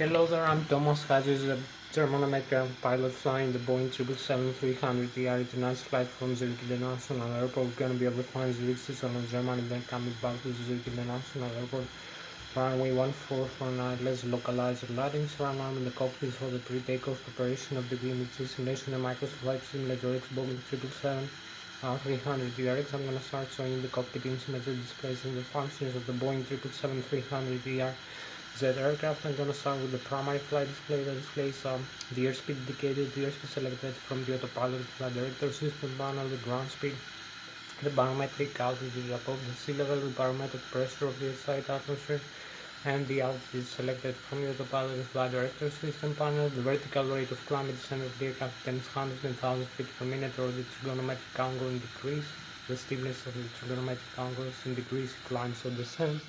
Hello there, I'm Thomas Hatsios, a German American pilot flying the Boeing 777-300ER international flight from Zurich International Airport. We're going to be able to fly Zurich, Switzerland, Germany, then coming back to Zurich International Airport. Runway 1449, Lszh localized landing. Surround arm in the cockpit for the pre-takeoff preparation of the green simulation and Microsoft Flight Simulator X Boeing 777-300ER. I'm going to start showing the cockpit information displays and the functions of the Boeing 777-300ER. Z aircraft. I'm going to start with the primary flight display that displays the airspeed indicated, the airspeed selected from the autopilot flight director system panel, the ground speed, the barometric altitude above the sea level, the barometric pressure of the outside atmosphere, and the altitude selected from the autopilot flight director system panel, the vertical rate of climb at the center of the aircraft 10,000 feet per minute, or the trigonometric angle in degrees, the stiffness of the trigonometric angles in degrees, climbs or descents,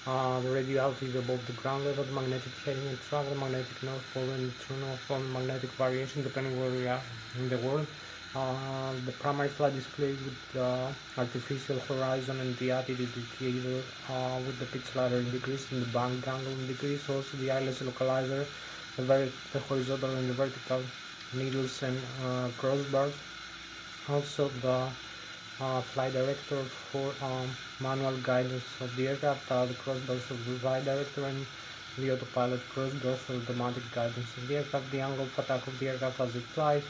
the radio altitude above the ground level, the magnetic heading and travel, magnetic north pole and true north pole, magnetic variation depending where we are in the world. The primary flight display with the artificial horizon and the attitude indicator with the pitch ladder in degrees and the bank angle in degrees. Also the Lszh localizer, the horizontal and the vertical needles and crossbars. Also the flight director for manual guidance of the aircraft, the crossbars of the flight director, and the autopilot crossbars for automatic guidance of the aircraft, the angle of attack of the aircraft as it flies,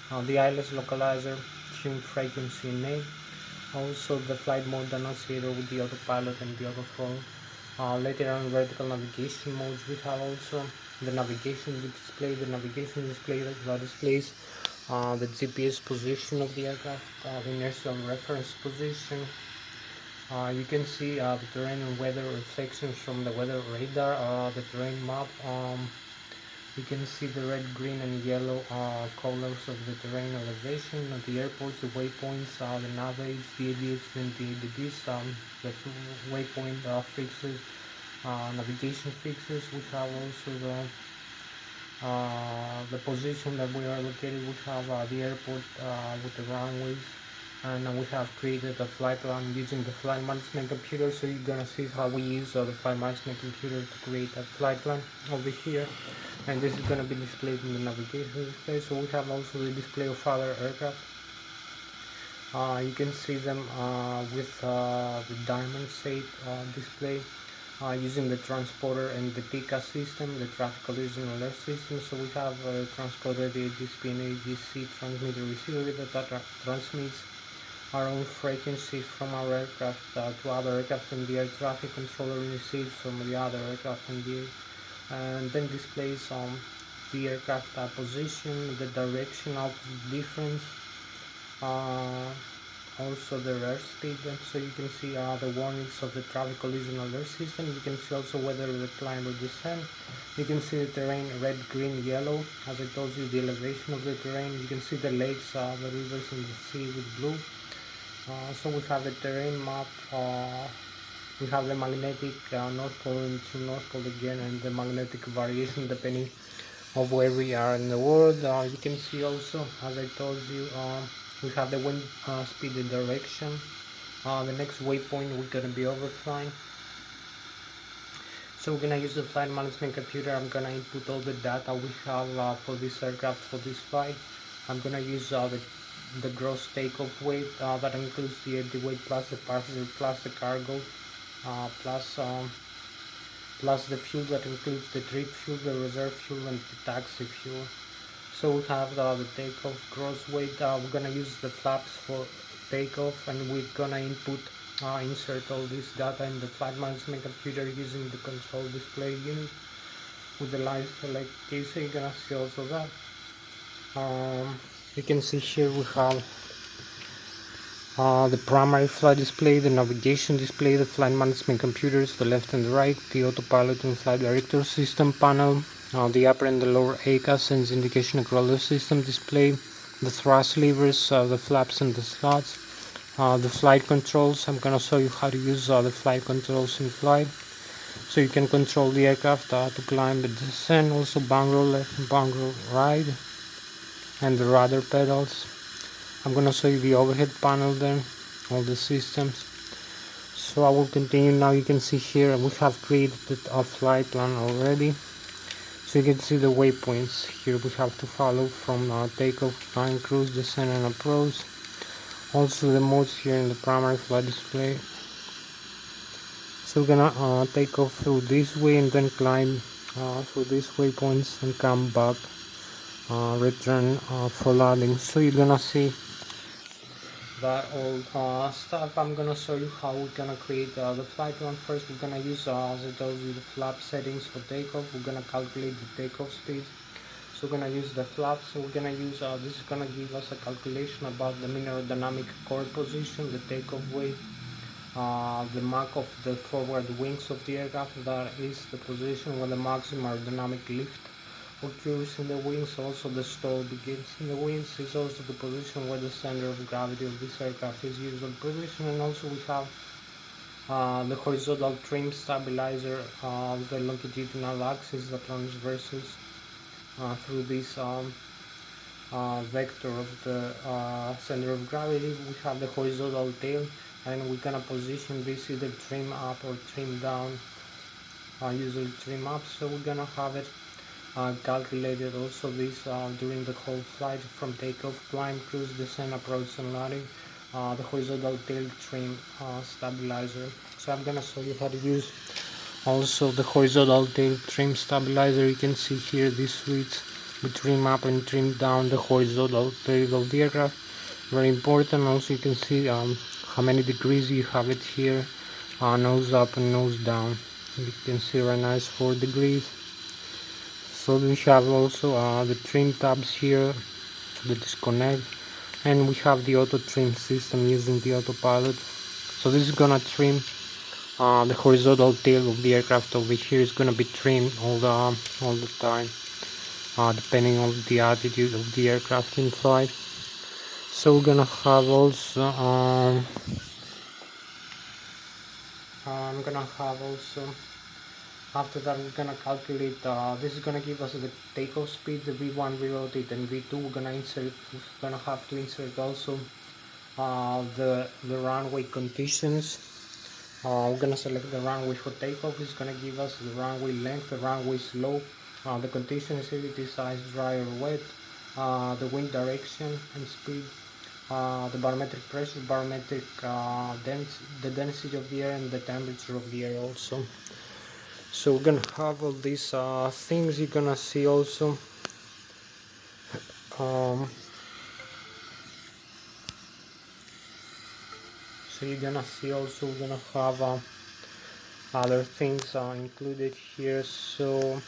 the Lszh localizer, tune frequency and name, also the flight mode annunciator with the autopilot and the autophone. Later on vertical navigation modes, we have also the navigation display, that displays the GPS position of the aircraft, the inertial reference position. You can see the terrain and weather reflections from the weather radar, the terrain map. You can see the red, green and yellow colors of the terrain elevation of the airports, the waypoints, the nav aids, the ADS and the ADDs, the waypoint fixes, navigation fixes. We have also the position that we are located. We have the airport with the runways, and we have created a flight plan using the flight management computer. So you're gonna see how we use the flight management computer to create a flight plan over here, and this is gonna be displayed in the navigation display. So we have also the display of other aircraft. You can see them with the diamond shape display. Using the transporter and the TICA system, the traffic collision alert system. So we have a transporter, the AGSP and AGC transmitter receiver that transmits our own frequency from our aircraft to other aircraft, and the air traffic controller receives from the other aircraft in the air, and then displays the aircraft position, the direction of the difference, also the airspeed. So you can see the warnings of the traffic collision alert system. You can see also whether the climb or descent. You can see the terrain red, green, yellow. As I told you, the elevation of the terrain. You can see the lakes, the rivers and the sea with blue. So we have the terrain map. We have the magnetic north pole and true north pole again, and the magnetic variation depending of where we are in the world. You can see also, as I told you, we have the wind speed and direction. The next waypoint we're going to be overflying. So we're going to use the flight management computer. I'm going to input all the data we have for this aircraft, for this flight. I'm going to use the gross takeoff weight, that includes the empty weight plus the passenger plus the cargo, plus the fuel, that includes the trip fuel, the reserve fuel and the taxi fuel. So we have the takeoff gross weight. We're gonna use the flaps for takeoff, and we're gonna insert all this data in the flight management computer using the control display unit with the live select case. So you're gonna see also that. You can see here we have the primary flight display, the navigation display, the flight management computers, the left and the right, the autopilot and flight director system panel, the upper and the lower ACAS sends indication across the system display, the thrust levers, the flaps and the slots, the flight controls. I'm gonna show you how to use the flight controls in flight. So you can control the aircraft to climb and descend, also bank roll left and bank roll right, and the rudder pedals. I'm gonna show you the overhead panel then, all the systems. So I will continue now. You can see here we have created a flight plan already. So you can see the waypoints here we have to follow from takeoff, climb, cruise, descent and approach. Also the modes here in the primary flight display. So we're gonna take off through this way and then climb through these waypoints and come back, return for landing. So you're gonna see that old stuff. I'm gonna show you how we're gonna create the flight plan. First we're gonna use as I told you the flap settings for takeoff. We're gonna calculate the takeoff speed. So we're gonna use the flaps. So we're gonna use this is gonna give us a calculation about the mean aerodynamic chord position, the takeoff weight, the Mach of the forward wings of the aircraft, that is the position where the maximum aerodynamic lift occurs in the wings. Also the stall begins in the wings is also the position where the center of gravity of this aircraft is usually positioned. And also we have the horizontal trim stabilizer of the longitudinal axis that transverses through this vector of the center of gravity. We have the horizontal tail, and we're gonna position this either trim up or trim down, usually trim up. So we're gonna have it calculated also this during the whole flight from takeoff, climb, cruise, descent, approach and landing, the horizontal tail trim stabilizer. So I'm gonna show you how to use also the horizontal tail trim stabilizer. You can see here this switch, we trim up and trim down the horizontal tail of the aircraft. Very important. Also you can see how many degrees you have it here, nose up and nose down. You can see right now it's 4 degrees. So we have also the trim tabs here, the disconnect, and we have the auto trim system using the autopilot. So this is gonna trim the horizontal tail of the aircraft over here. Is gonna be trimmed all the time, depending on the attitude of the aircraft in flight. So we're gonna have also I'm gonna have also after that we're gonna calculate this is gonna give us the takeoff speed, the V1, V-rotate and V2. We're gonna have to insert also the runway conditions. We're gonna select the runway for takeoff. It's gonna give us the runway length, the runway slope, the conditions, if it is ice, dry or wet, the wind direction and speed, the barometric pressure, barometric the density of the air and the temperature of the air also. So we're gonna have all these things. You're gonna see also so you're gonna see also we're gonna have other things included here. So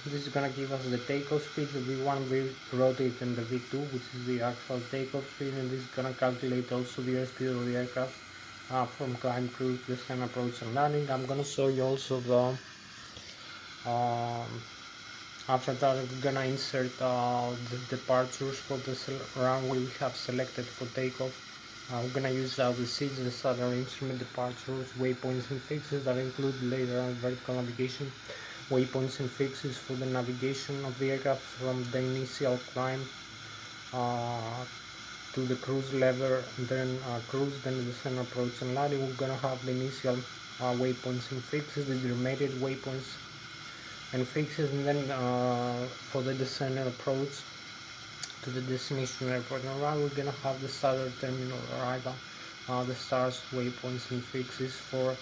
this is gonna give us the takeoff speed, the V1, V-rotate and the V2, which is the actual takeoff speed, and this is gonna calculate also the airspeed of the aircraft from climb, cruise, descent, approach and landing. I'm gonna show you also the after that we're gonna insert the departures for the runway we have selected for takeoff. We're gonna use the seats, the starter instrument departures, waypoints and fixes that include later on vertical navigation, waypoints and fixes for the navigation of the aircraft from the initial climb to the cruise level, then cruise, then the descent, approach and landing. We're gonna have the initial waypoints and fixes, the intermediate waypoints and fixes, and then for the descent and approach to the destination airport and arrival, we're gonna have the starter terminal arrival, the stars, waypoints and fixes for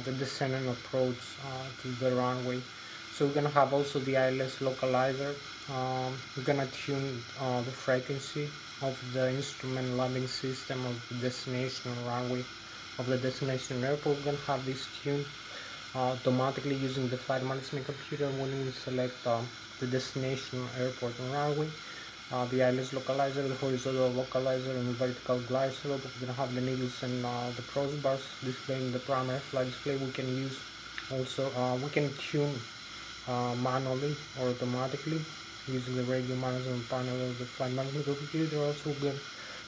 the descent and approach to the runway. So we're gonna have also the Lszh localizer. We're gonna tune the frequency of the instrument landing system of the destination runway of the destination airport. We're gonna have this tuned automatically using the flight management computer when we select the destination airport and runway. The Lszh localizer, the horizontal localizer and the vertical glide slope. We're gonna have the needles and the crossbars displaying the primary flight display. We can use also we can tune manually or automatically using the radio management panel of the flight management computer. Also we're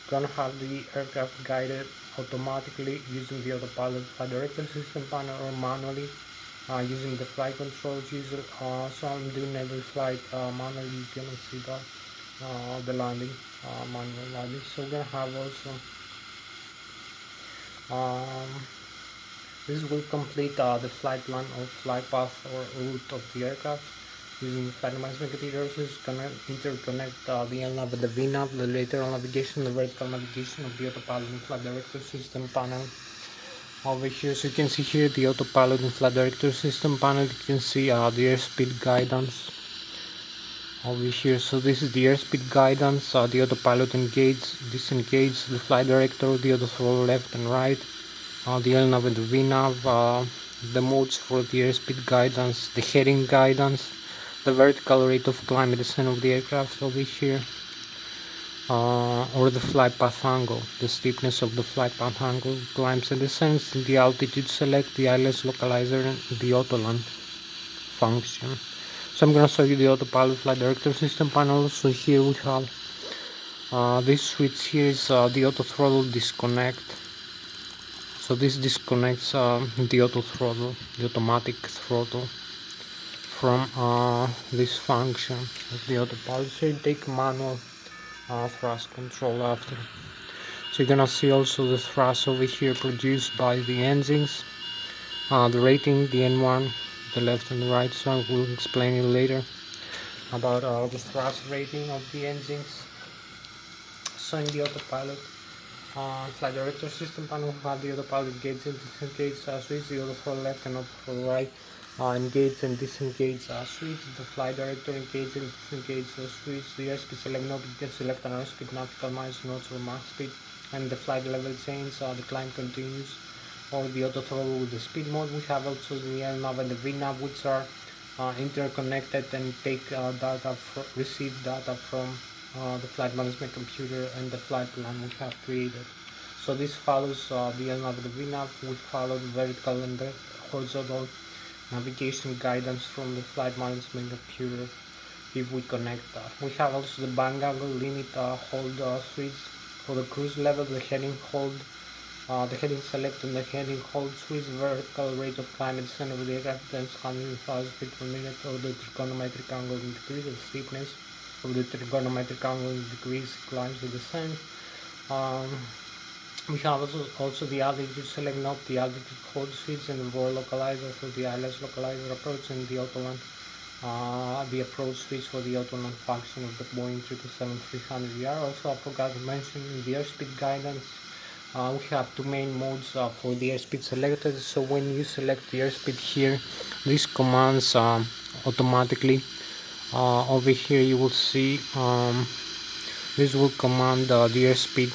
gonna have the aircraft guided automatically using the autopilot flight director system panel or manually using the flight controls user. So I'm doing every flight manually. You're gonna see that the landing, manual landing. So we're gonna have also This will complete the flight plan or flight path or route of the aircraft. Using the flight management computers, is gonna interconnect the LNAV with the VNAV, the lateral navigation, the vertical navigation of the autopilot and flight director system panel. Over here, so you can see here the autopilot and flight director system panel. You can see the airspeed guidance over here. So this is the airspeed guidance, the autopilot engage, disengage, the flight director, the auto throttle left and right, the LNAV and the VNAV, the modes for the airspeed guidance, the heading guidance, the vertical rate of climb and descent of the aircraft over here, or the flight path angle, the steepness of the flight path angle, climbs and descents, the altitude select, the Lszh localizer, and the autoland function. So I'm gonna show you the autopilot flight director system panel. So here we have this switch here is the auto throttle disconnect. So this disconnects the auto throttle, the automatic throttle, from this function of the autopilot. So you take manual thrust control after. So you're gonna see also the thrust over here produced by the engines, the rating, the N1, the left and the right. So I will explain it later about the thrust rating of the engines. So in the autopilot flight director system panel, we have the autopilot gauge and disengage switch, the auto for left and auto for right, engage and disengage switch, the flight director engage and disengage switch, the airspeed select knob, you can select an airspeed, nautical miles, knots or max speed, and the flight level change, the climb continues, or the auto throttle with the speed mode. We have also the LNAV and the VNAV, which are interconnected and take receive data from the flight management computer and the flight plan we have created. So this follows the LNAV and the VNAV. We follow the vertical and the horizontal navigation guidance from the flight management computer if we connect that. We have also the bang angle limit hold switch for the cruise level, the heading hold, the heading select and the heading hold switch, vertical rate of climb and descent of the aircraft times 100,000 feet per minute, or the trigonometric angle in degrees of steepness of the trigonometric angle in degrees climbs and descent. We have also the altitude select knob, the altitude hold switch, and the roll localizer for the Lszh localizer approach, and the autoland, the approach switch for the autoland function of the Boeing 777-300ER. Also, I forgot to mention the airspeed guidance. We have two main modes for the airspeed selected. So when you select the airspeed here, these commands automatically. Over here you will see this will command the airspeed,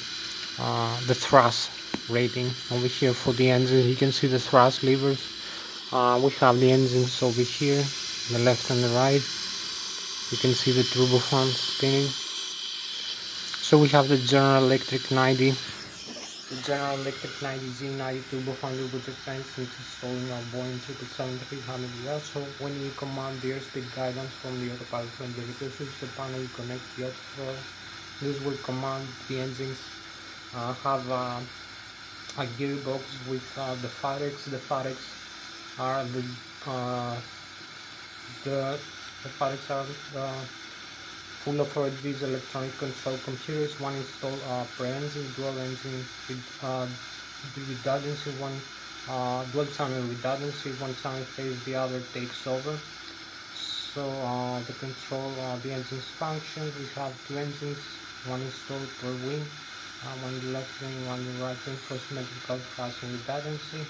the thrust rating. Over here for the engines, you can see the thrust levers. We have the engines over here, the left and the right. You can see the turbofan spinning. So we have the General Electric 90, the General Electric 90Z90 turbofan lubricant installed in our Boeing 777-300ER. So when you command the airspeed guidance from the autopilot from the recursive system panel, you connect the auto throttle. This will command the engines have a gearbox with the farex. The farex are the farex are full of these electronic control computers. One installed per engine, dual engine redundancy, one dual channel redundancy, one channel phase, the other takes over. So the control the engines functions, we have two engines, one installed per wing, one in the left wing, one in the right wing for symmetrical thrust and redundancy.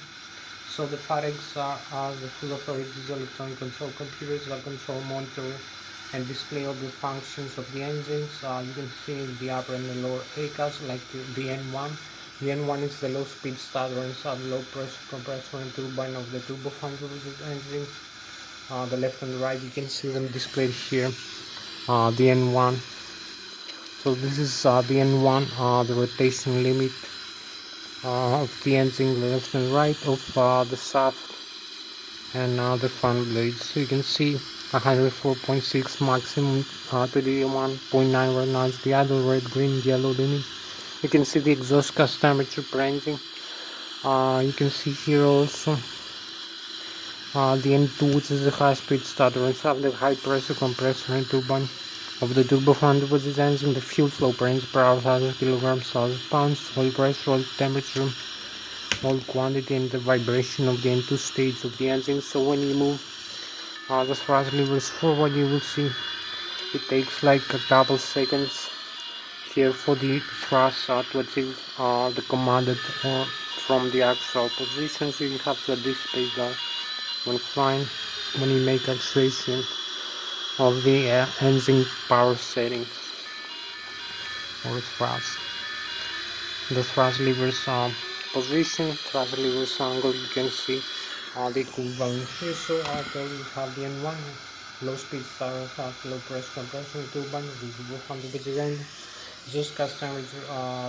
So the farex are the full authority electronic control computers that control, monitor and display all the functions of the engines. You can see in the upper and the lower ACAS, like the N1. The N1 is the low speed starter and low pressure compressor and turbine of the turbofan engine. The left and the right, you can see them displayed here. The N1. So this is the N1, the rotation limit of the engine, the left and right of the shaft and the fan blades. So you can see 104.6 maximum to the 1.9 right now is the idle red, green, yellow limit. You can see the exhaust gas temperature per engine. You can see here also the N2, which is the high speed starter, and have the high pressure compressor and turbine of the turbofan deposit engine, the fuel flow per engine per hour, 1,000 kilograms, 1,000 pounds, oil pressure, oil temperature, all quantity and the vibration of the input stage of the engine. So when you move the thrust levers forward, you will see it takes like a couple seconds here for the thrust to achieve the commanded from the actual position. So you have to anticipate that when flying, when you make actuation of the engine power settings or thrust. The thrust levers position, thrust levers angle, you can see the equivalent here. So after we have the N1, low speed starters have low pressure compression turbine, visible 100 design, just custom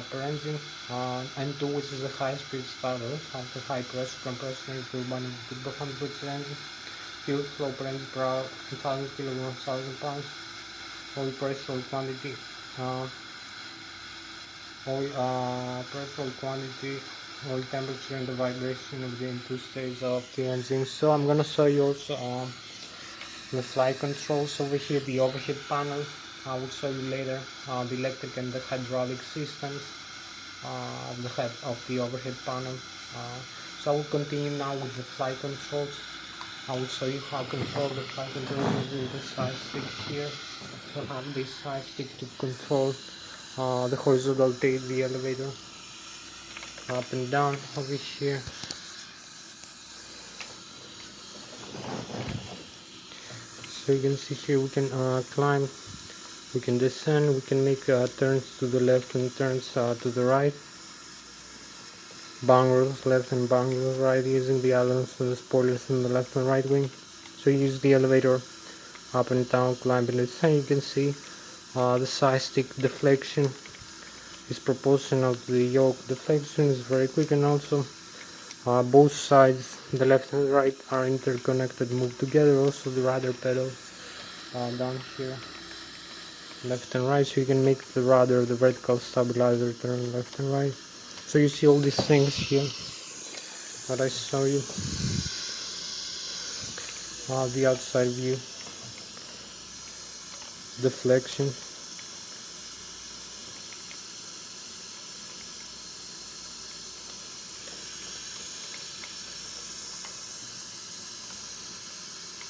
per engine. N2, which is the high speed starter, have the high pressure compression turbine, visible 100 engine, fuel flow per engine per hour, 1000 kilograms, 1000 pounds, oil pressure, oil quantity. Pressure, quantity, oil temperature, and the vibration of the input stage of the engine. So I'm gonna show you also the flight controls over here, the overhead panel. I will show you later the electric and the hydraulic systems of the head of the overhead panel. So I will continue now with the flight controls. I will show you how to control the flight controls using the side stick here. So I have this side stick to control the horizontal tail, the elevator, up and down over here. So you can see here we can climb, we can descend, we can make turns to the left and turns to the right, bangles left and bangles right, using the ailerons and the spoilers in the left and right wing. So you use the elevator up and down, climb and descend. You can see the side stick deflection is proportional to the yoke deflection, is very quick, and also both sides, the left and right, are interconnected, move together. Also the rudder pedal down here, left and right, so you can make the rudder, the vertical stabilizer, turn left and right. So you see all these things here that I show you. The outside view, deflection.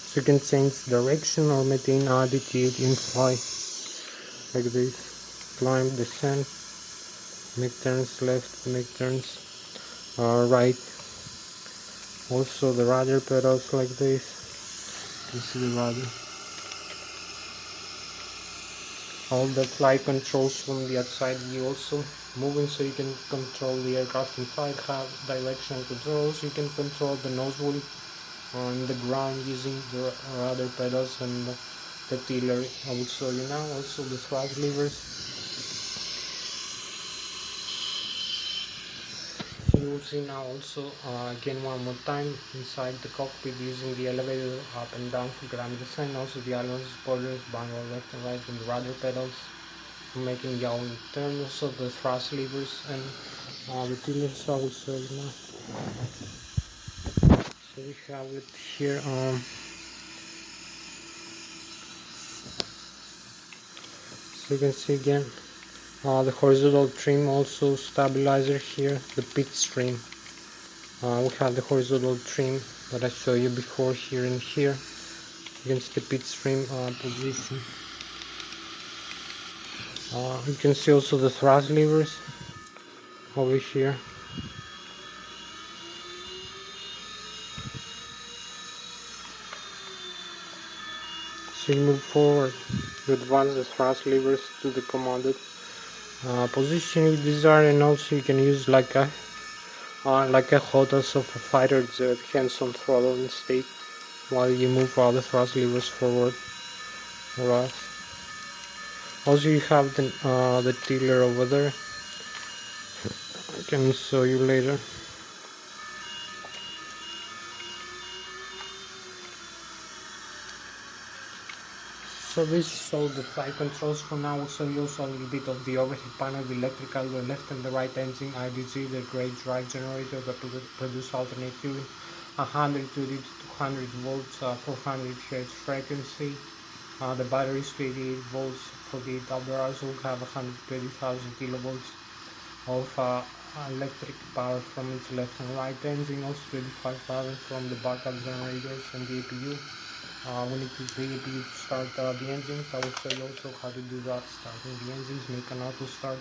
So you can change direction or maintain attitude in flight, like this. Climb, descend, make turns left, make turns right. Also the rudder pedals like this. You see the rudder. All the flight controls from the outside view also moving, so you can control the aircraft in flight, have direction controls. You can control the nose wheel on the ground using the rudder pedals and the tiller. I will show you now. Also the thrust levers. So you will see now also again one more time inside the cockpit, using the elevator up and down for ground descent. Also the ailerons, spoilers, bangle left and right, and the rudder pedals for making yaw and turn. Also the thrust levers and the tiller. So I will show you now. So we have it here. So you can see again the horizontal trim, also stabilizer here, the pit trim. We have the horizontal trim that I showed you before here and here. You can see the pit trim position. You can see also the thrust levers over here. So you move forward, you advance the thrust levers to the commanded position you desire, and also you can use like a HOTAS of a fighter jet, hands on throttle instead, while you move all the thrust levers forward or left. Also you have the tiller over there. I can show you later. So this is all the flight controls for now. We'll show you also a little bit of the overhead panel, the electrical, the left and the right engine, IDG, the great drive generator that produce alternate fuel, 120 to 200 volts, 400 Hz frequency. The battery is 88 volts, 48 hours. Will have 120,000 kilovolts of electric power from its left and right engine, also 25 power from the backup generators and the APU. We need to the APU to start the engines. I will show you also how to do that, starting the engines, make an auto start.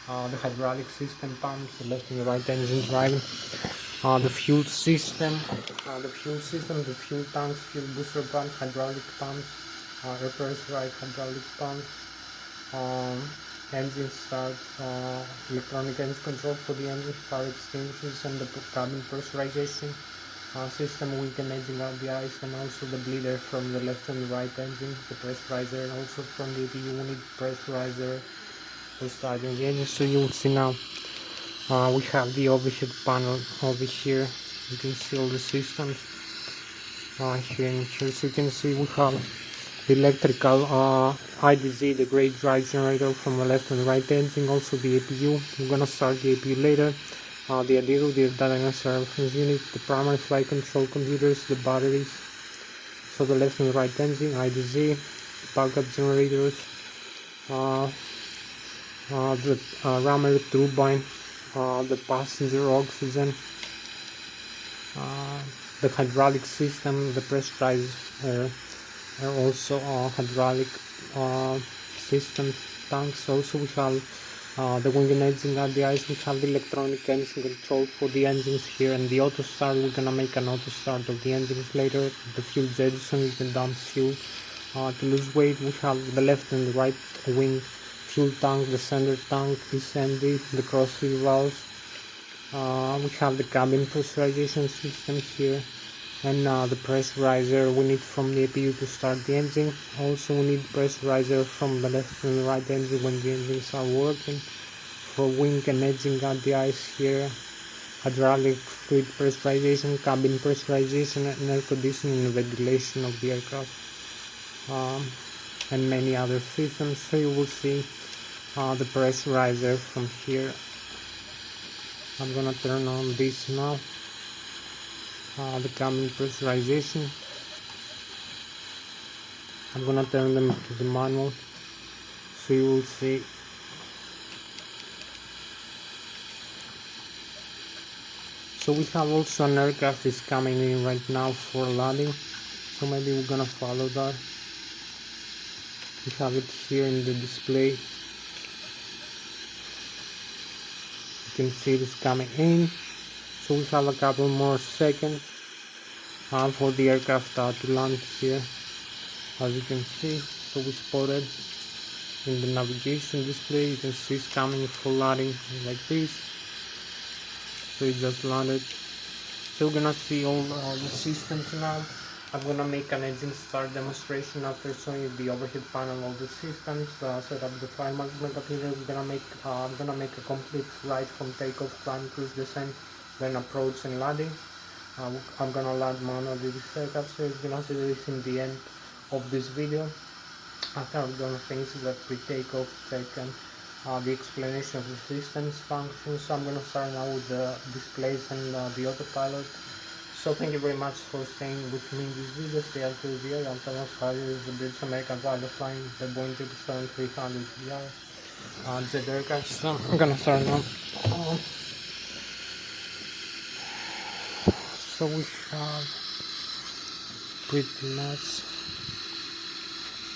The hydraulic system pumps, the left and the right engine driving. The fuel system, the fuel tanks, fuel booster pumps, hydraulic pumps, air pressurized hydraulic pumps, engine start, electronic engine control for the engine, fire extinguishers, and the cabin pressurization system, wing and engine RBIs, and also the bleeder from the left and the right engine, the pressurizer, and also from the APU unit pressurizer for starting the engine. So you will see now we have the overhead panel over here. You can see all the systems here and here. So you can see we have the electrical IDZ, the great drive generator from the left and right engine, also the APU. We're gonna start the APU later. The ADIRU, the data transfer reference unit, the primary flight control computers, the batteries. So the left and right engine, IDZ, backup generators, the rammer turbine, the passenger oxygen, the hydraulic system, the pressurized air, and also hydraulic system tanks. Also we have the wing and engine RDIs. We have the electronic engine control for the engines here, and the auto start. We're gonna make an auto start of the engines later. The fuel jettison, you can dump fuel to lose weight. We have the left and the right wing fuel tank, the center tank is empty, the crossfeed valves. We have the cabin pressurization system here, and the pressurizer we need from the APU to start the engine. Also we need pressurizer from the left and the right engine when the engines are working. For wing and engine RDIs here, hydraulic fluid pressurization, cabin pressurization, and air conditioning and ventilation of the aircraft, and many other systems. So you will see the pressurizer from here. I'm gonna turn on this now, the cabin pressurization. I'm gonna turn them to the manual, so you will see. So we have also an aircraft is coming in right now for landing, so maybe we're gonna follow that. We have it here in the display. You can see it is coming in. So we have a couple more seconds for the aircraft to land here, as you can see. So we spotted in the navigation display, you can see it's coming for landing like this. So it just landed. So we're gonna see all the systems now. I'm gonna make an engine start demonstration after showing you the overhead panel of the systems, set up the flight management appearance. I'm gonna make a complete flight from takeoff, climb, cruise, descent, then approach and landing. I'm gonna land manually the setup, so you're gonna see this in the end of this video. After I'm gonna finish the pre-takeoff check and the explanation of the systems functions. So I'm gonna start now with the displays and the autopilot. So thank you very much for staying with me in this video. Stay until the end. I'm Thomas Hatsios, the British American pilot flying the Boeing 777-300ER jet aircraft. So I'm gonna start now. So we have pretty much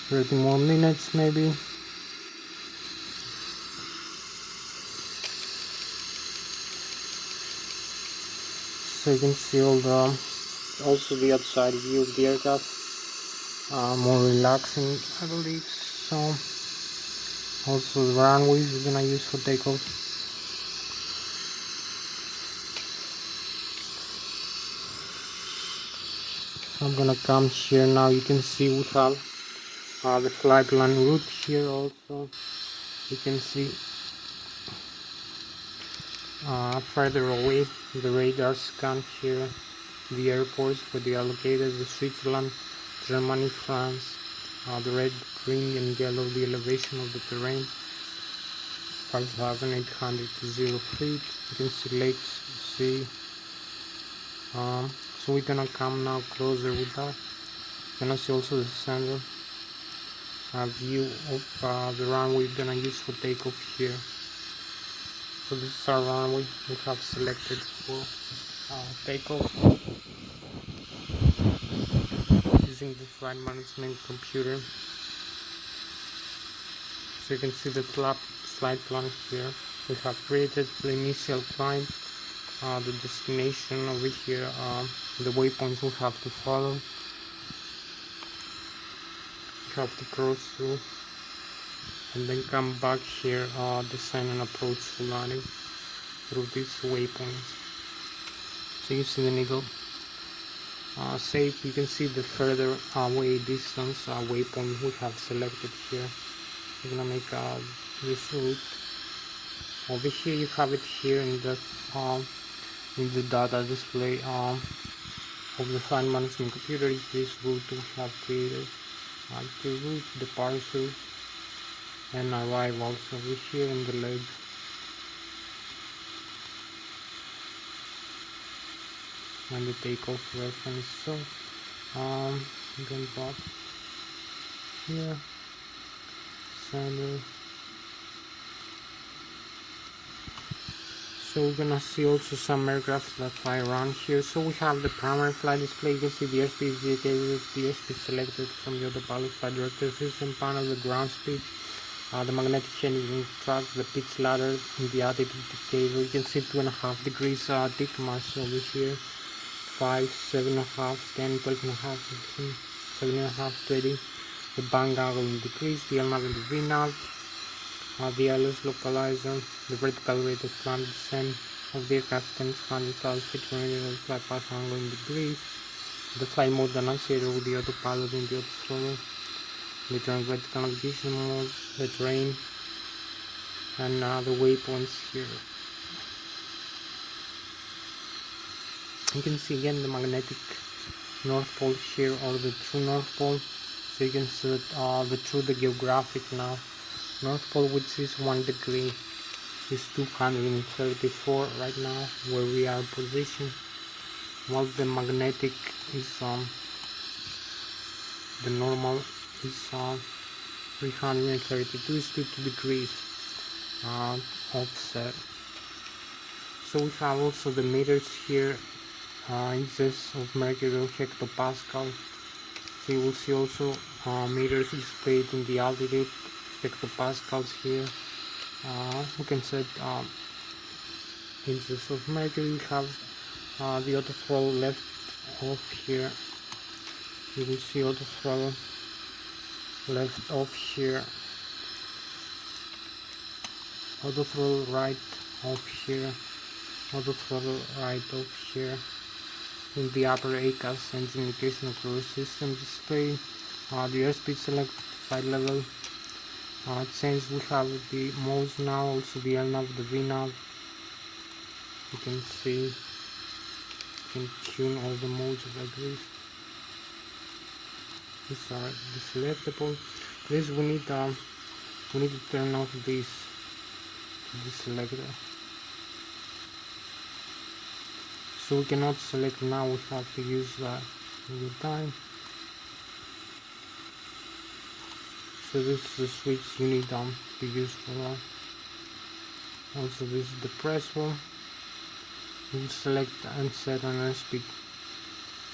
30 more minutes maybe. So you can see all the, also the outside view of the aircraft, more relaxing I believe. So also the runways we're gonna use for takeoff. So I'm gonna come here now. You can see we have the flight plan route here also. You can see further away the radar scan here, the airports where they are located, the Switzerland, Germany, France, the red, green and yellow, the elevation of the terrain, 5,800 to 0 feet. You can see lakes, sea. So we're gonna come now closer with that. You're gonna see also the center view of the runway we're gonna use for takeoff here. So this is our runway we have selected for takeoff using the flight management computer. So you can see the flight plan here. We have created the initial climb, the destination over here, the waypoints we have to follow. We have to cross through and then come back here, descend and approach full landing through these waypoints. So you see the needle. You can see the further away distance waypoint we have selected here. We're gonna make this route. Over here you have it here in the data display of the flight management computer. Is this route we have created, the route, departure, and arrivals over here in the leg. And the takeoff reference. So going back here, center. So we're gonna see also some aircraft that fly around here. So we have the primary flight display. You can see the airspeed indicated, the airspeed selected from the autopilot flight director system panel, the ground speed, the magnetic handling track, the pitch ladder, and the altitude indicator. You can see 2.5 degrees tick marks over here. 5, 7.5, 10, 12.5, 15, 7.5, 20. The bang angle in decrease, the LNAV and the VNAV, the Lszh localizer, the vertical rate of climb descent of the aircraft 10,000 feet per minute, the flight path angle in degrees, the flight mode annunciator with the autopilot and the autothrottle, the turn vertical navigation mode, the terrain, and the waypoints here. You can see again the magnetic North Pole here, or the true North Pole. So you can see that the geographic now. North Pole, which is 1 degree, is 234 right now where we are positioned, while the magnetic is the normal is 332, is 2 degrees offset. So we have also the meters here, inches of mercury, hectopascal. So you will see also meters displayed in the altitude, hectopascals here. We can set inches of mercury. We have the autothrottle left off here. You will see autothrottle left off here, autothrottle right off here, autothrottle right off here. In the upper ACAS engine indication of cruise system display, the airspeed select, flight level change. We have the modes now, also the LNAV, the VNAV. You can see, you can tune all the modes like this. These are the selectable. This we need to turn off this selector. So we cannot select now, we have to use that all the time. So this is the switch you need to use for that. Also this is the press one. You select and set an airspeed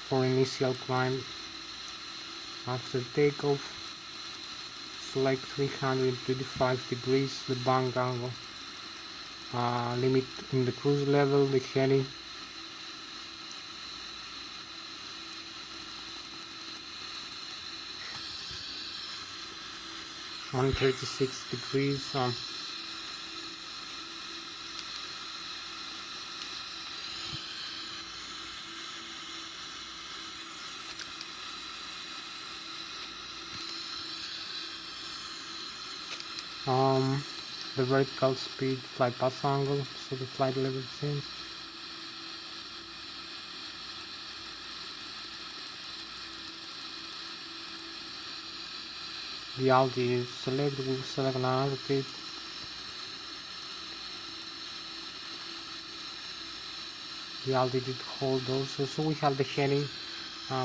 for initial climb. After takeoff, select 325 degrees, the bang angle, limit in the cruise level, the heading. On 36 degrees. The vertical speed, flight path angle, so the flight level change. The altitude select, we'll select an altitude. The altitude hold also, so we have the heading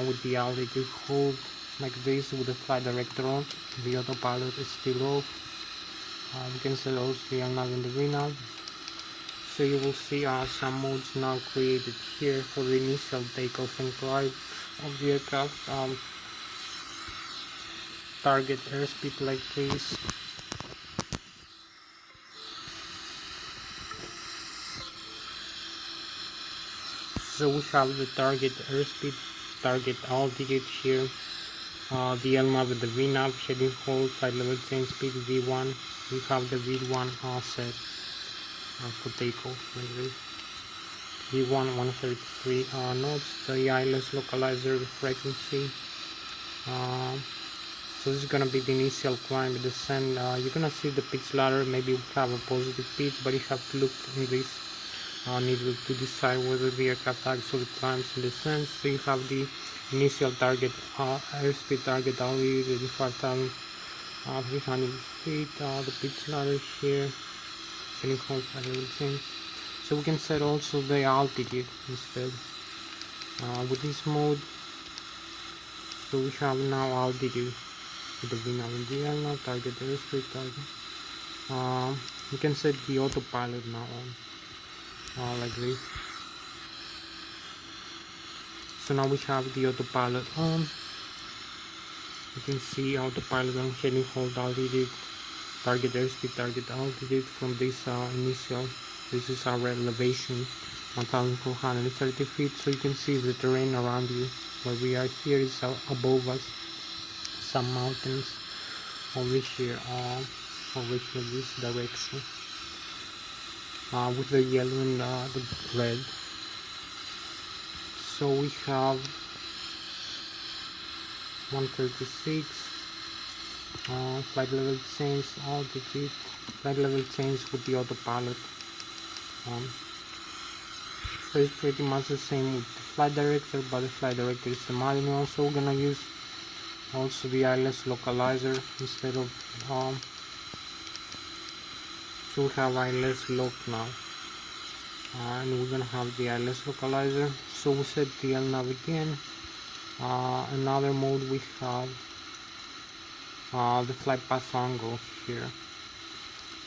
with the altitude hold like this with the flight director on. The autopilot is still off. We can select also the LNAV and the VNAV. So you will see some modes now created here for the initial takeoff and climb of the aircraft. Target airspeed like this. So we have the target airspeed, target altitude here, the LNAV with the VNAV, heading hold, flight level change speed V1. We have the V1 set for takeoff like this. V1 133 knots, the Lszh localizer frequency. So this is gonna be the initial climb and descent. You're gonna see the pitch ladder. Maybe we have a positive pitch, but you have to look in this needle to decide whether the aircraft actually climbs and descends. So you have the initial target airspeed, target altitude 35,300 feet. The pitch ladder here, heading hold, level change. So we can set also the altitude instead with this mode. So we have now altitude with the VNAV and DL, target airspeed, target. You can set the autopilot now on like this. So now we have the autopilot on. You can see autopilot on, heading hold, altitude, target airspeed, target altitude from this initial. This is our elevation, 1,430 feet. So you can see the terrain around you. Where we are here is above us, some mountains over here this direction, with the yellow and the red. So we have 136 flight level change, altitude, flight level change with the autopilot. So it's pretty much the same with the flight director, but the flight director is the manual. So we're gonna use also the Lszh localizer instead of so we have Lszh lock now, and we're gonna have the Lszh localizer. So we set the LNAV again. Another mode we have the flight path angle here.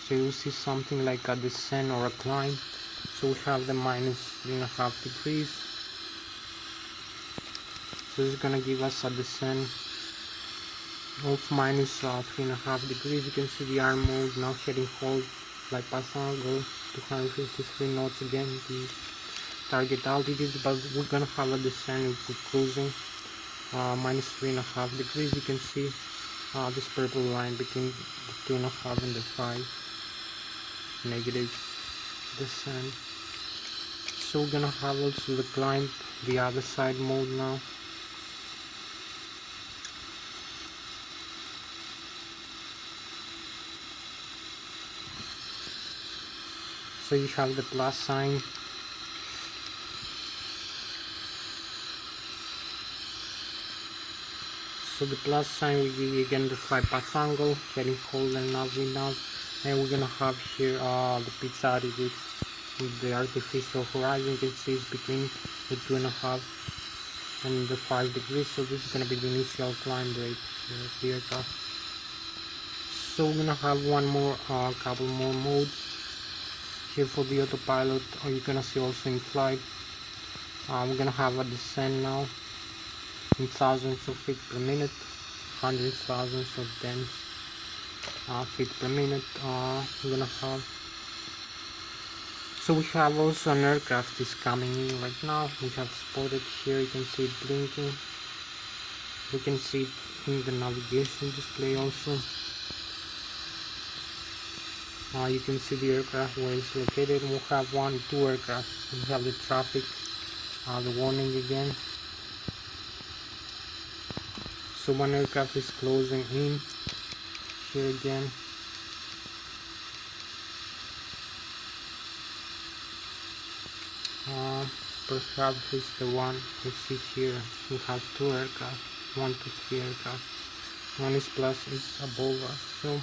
So you see something like a descent or a climb. So we have the -3.5 degrees. So this is gonna give us a descent of -3.5 degrees. You can see the arm mode now, heading hold, flight path angle, 253 knots again, the target altitude, but we're gonna have a descent with cruising, -3.5 degrees. You can see this purple line between the 2.5 and the 5 negative descent. So we're gonna have also the climb, the other side mode now. So you have the plus sign. So the plus sign will give you again the flight path angle, heading hold and nav, and we're gonna have here the pitch altitude with the artificial horizon. You can see it's between the 2.5 and the 5 degrees. So this is gonna be the initial climb rate of the aircraft. So we're gonna have one more, couple more modes here for the autopilot, or you're gonna see also in flight. We're gonna have a descent now in thousands of feet per minute, hundreds thousands of tens feet per minute. We're gonna have. So we have also an aircraft is coming in right now. We have spotted here. You can see it blinking. We can see it in the navigation display also. You can see the aircraft where it's located. We'll have two aircraft. We have the traffic, the warning again. So one aircraft is closing in here again. Perhaps it's the one you see here. We have two aircraft, 1 to 3 aircraft. One is above us, so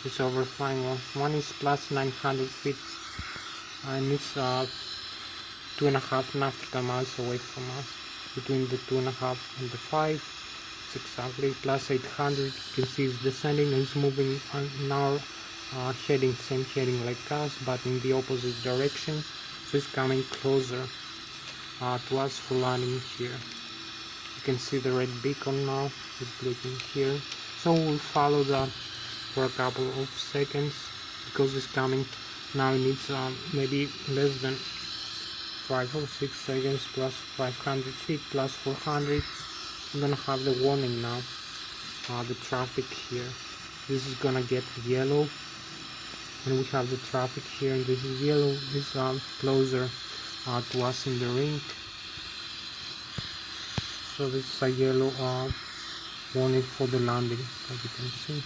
it's overflying us. One is plus 900 feet, and it's 2.5 nautical miles away from us, between the 2.5 and the 5. It's exactly plus 800. You can see it's descending and it's moving now heading, same heading like us, but in the opposite direction. So it's coming closer to us for landing here. You can see the red beacon now, it's blinking here. So we'll follow that for a couple of seconds because it's coming now. It needs maybe less than 5 or 6 seconds plus 500 feet plus 400. I'm gonna have the warning now, the traffic here. This is gonna get yellow, and we have the traffic here, and this is yellow. This closer to us in the ring. So this is a yellow warning for the landing, as you can see.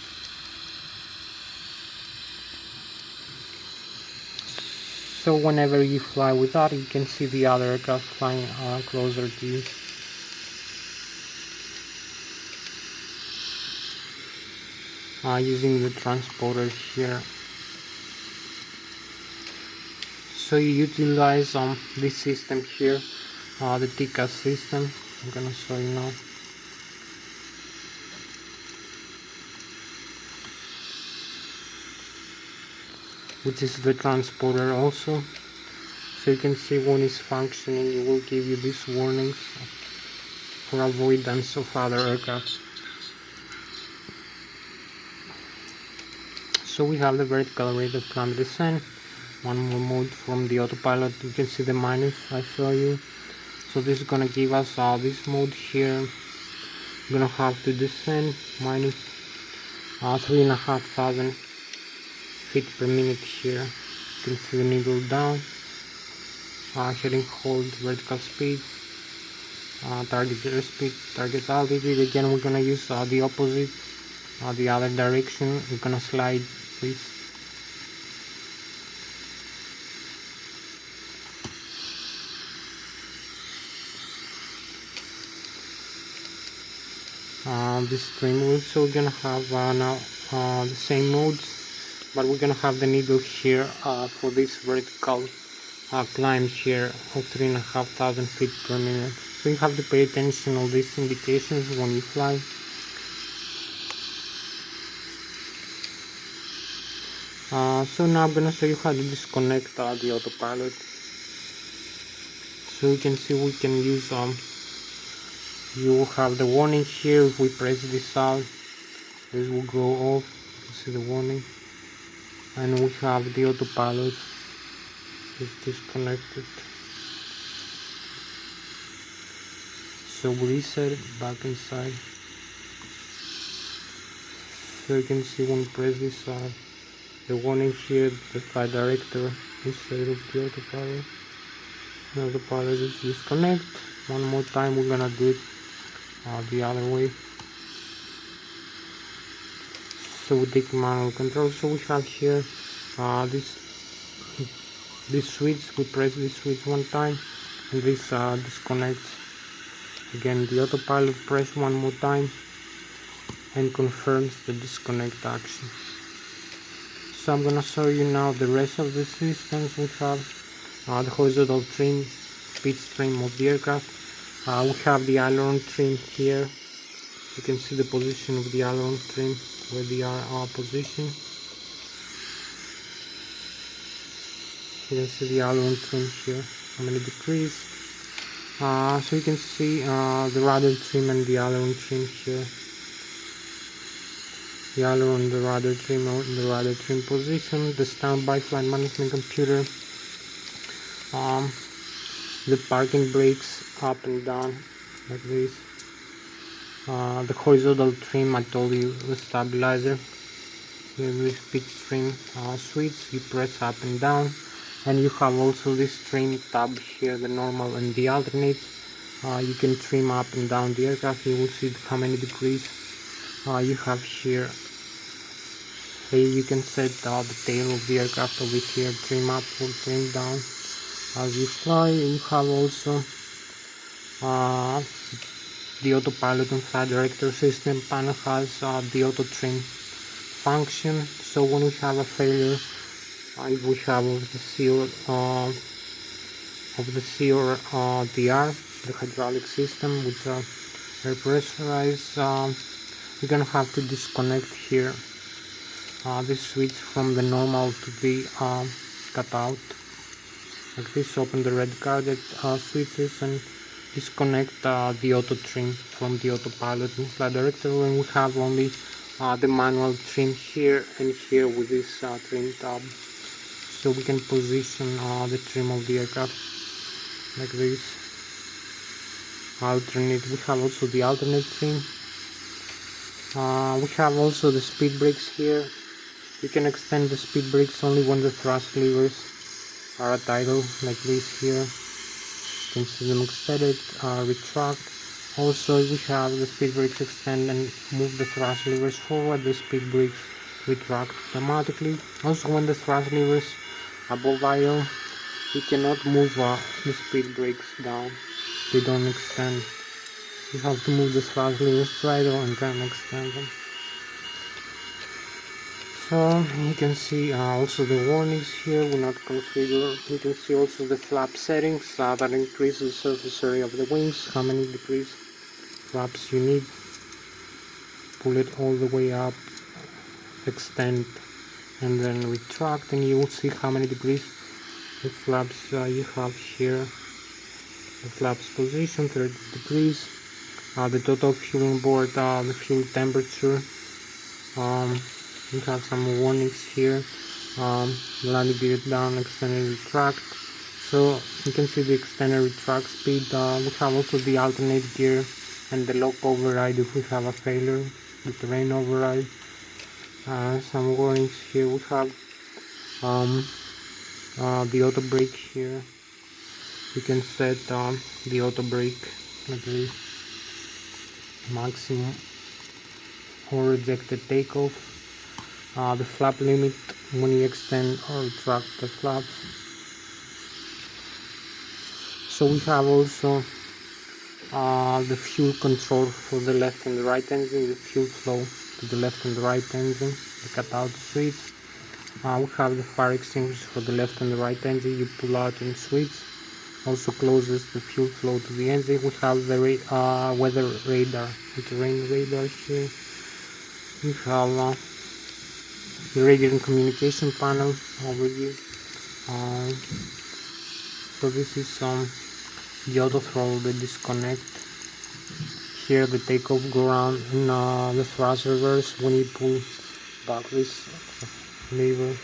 So whenever you fly with that, you can see the other aircraft flying closer to you. Using the transponder here. So you utilize this system here, the TCAS system. I'm gonna show you now. Which is the transponder also. So you can see when it's functioning, it will give you these warnings for avoidance of other aircraft. So we have the vertical rate of climb descent. One more mode from the autopilot. You can see the minus I show you. So this is gonna give us this mode here. We're gonna have to descend minus 3,500 feet per minute here. You can see the needle down. Heading hold vertical speed. Target airspeed, target altitude. Again, we're gonna use the opposite, the other direction. We're gonna slide this. This trim mode. So we're gonna have now the same modes, but we're gonna have the needle here for this vertical climb here of 3,500 feet per minute. So you have to pay attention on these indications when you fly. So now I'm gonna show you how to disconnect the autopilot. So you can see we can use you have the warning here. If we press this out, this will go off. You can see the warning, and we have the autopilot is disconnected. So we reset it back inside. So you can see when we press this the warning here, the flight director instead of the autopilot. The autopilot is disconnect. One more time, we're gonna do it the other way. So we take manual control. So we have here this switch. We press this switch one time, and this disconnects. Again, the autopilot press one more time and confirms the disconnect action. So I'm gonna show you now the rest of the systems. We have the horizontal trim, speed trim of the aircraft. We have the aileron trim here. You can see the position of the aileron trim, where they are positioned. You can see the aileron trim here, how many degrees. So you can see the rudder trim and the aileron trim here. The aileron, the rudder trim, in the rudder trim position. The standby flight management computer. The parking brakes up and down like this. The horizontal trim, I told you, the stabilizer. Here the speed trim switch, you press up and down, and you have also this trim tab here, the normal and the alternate. You can trim up and down the aircraft. You will see how many degrees you have here. Here you can set the tail of the aircraft over here, trim up or trim down as you fly. You have also the autopilot and flight director system panel has the auto trim function. So when we have a failure, if we have of the DR, the hydraulic system, which are air pressurized, we're gonna have to disconnect here this switch from the normal to the cutout. Like this, open the red carded switches and disconnect the auto trim from the autopilot in flight directory, and we have only the manual trim here and here with this trim tab. So we can position the trim of the aircraft like this. Alternate, we have also the alternate trim. We have also the speed brakes here. You can extend the speed brakes only when the thrust levers are at idle, like this here. You can see them extended, retract. Also, we have the speed brakes extend and move the thrust levers forward. The speed brakes retract automatically. Also, when the thrust levers above idle, you cannot move the speed brakes down. They don't extend. You have to move the thrust levers to idle and then extend them. So you can see also the warnings here will not configure. You can see also the flap settings that increase the surface area of the wings, how many degrees flaps you need. Pull it all the way up, extend, and then retract, and you will see how many degrees the flaps you have here. The flaps position 30 degrees. The total fuel on board, the fuel temperature. We have some warnings here. Landing gear down, extended retract. So you can see the extended retract speed. We have also the alternate gear and the lock override if we have a failure, the terrain override. Some warnings here. We have the auto brake here. You can set the auto brake like this, maximum or rejected takeoff. The flap limit when you extend or retract the flaps. So we have also the fuel control for the left and the right engine, the fuel flow to the left and the right engine, the cutout switch. We have the fire extinguisher for the left and the right engine, you pull out and switch. Also closes the fuel flow to the engine. We have the weather radar, the terrain radar here. We have the radio and communication panel overview. So this is the auto throttle, the disconnect. Here the takeoff go around in the thrust reverse. When you pull back this lever,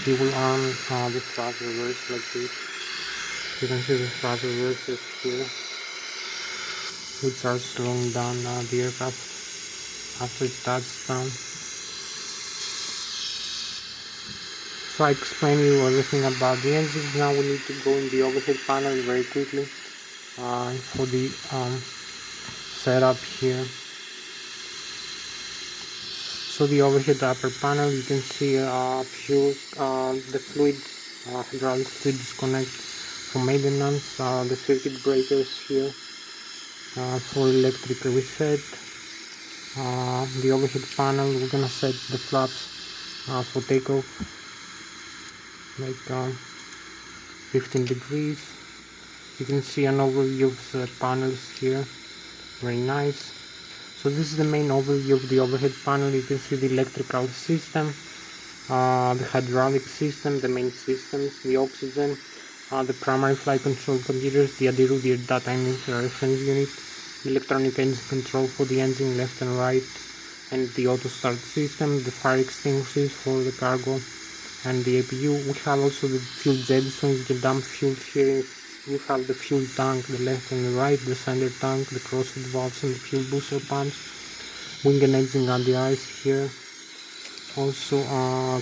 you will arm the thrust reverse like this. You can see the thrust reversers here, which are slowing down the aircraft after it touches down. So I explained you everything about the engines. Now we need to go in the overhead panel very quickly for the setup here. So the overhead upper panel, you can see the fluid, hydraulic fluid disconnect for maintenance, the circuit breakers here for electric reset. The overhead panel, we're gonna set the flaps for takeoff, like 15 degrees. You can see an overview of the panels here, very nice. So this is the main overview of the overhead panel. You can see the electrical system, the hydraulic system, the main systems, the oxygen, the primary flight control computers, the ADIRU, the data and reference unit, electronic engine control for the engine left and right, and the auto start system, the fire extinguishers for the cargo, and the APU. We have also the fuel jettisons. You can dump fuel here. We have the fuel tank, the left and the right, the center tank, the crossfeed valves and the fuel booster pumps, wing and engine on the ice here. Also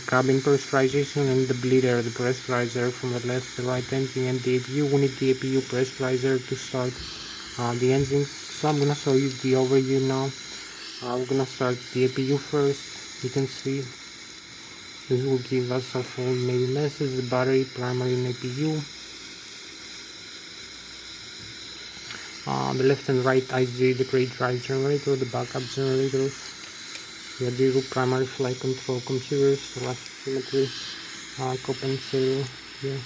cabin pressurization and the bleeder, the pressurizer from the left, the right engine, and the APU. We need the APU pressurizer to start the engines. So I'm gonna show you the overview now. We're gonna start the APU first. You can see this will give us a full main message, the battery, primary and APU. The left and right IG, the great drive generator, the backup generators, the ADIRU primary flight control computers, the last symmetry compensator here,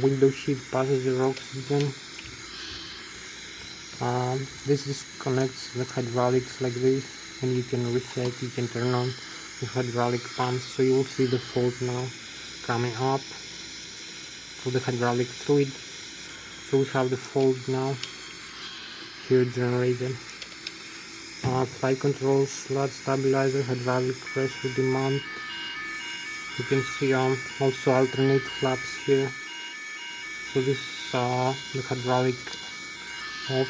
window sheet, passenger oxygen. This disconnects the hydraulics like this. and you can reset, you can turn on the hydraulic pumps. So you will see the fault now coming up for the hydraulic fluid. So we have the fault now here generated. Flight controls, slot stabilizer, hydraulic pressure demand. You can see also alternate flaps here. So this is the hydraulic off.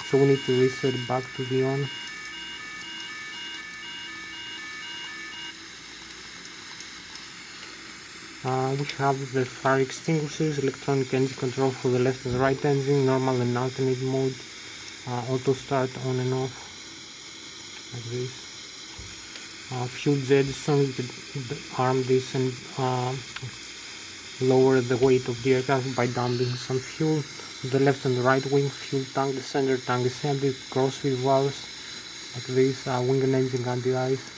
So we need to reset back to the on. We have the fire extinguishers, electronic engine control for the left and right engine, normal and alternate mode, auto start on and off, like this. Fuel jettison, you could arm this and lower the weight of the aircraft by dumping some fuel. The left and the right wing, fuel tank, the center tank is empty, crossfeed valves, like this, wing and engine anti-ice.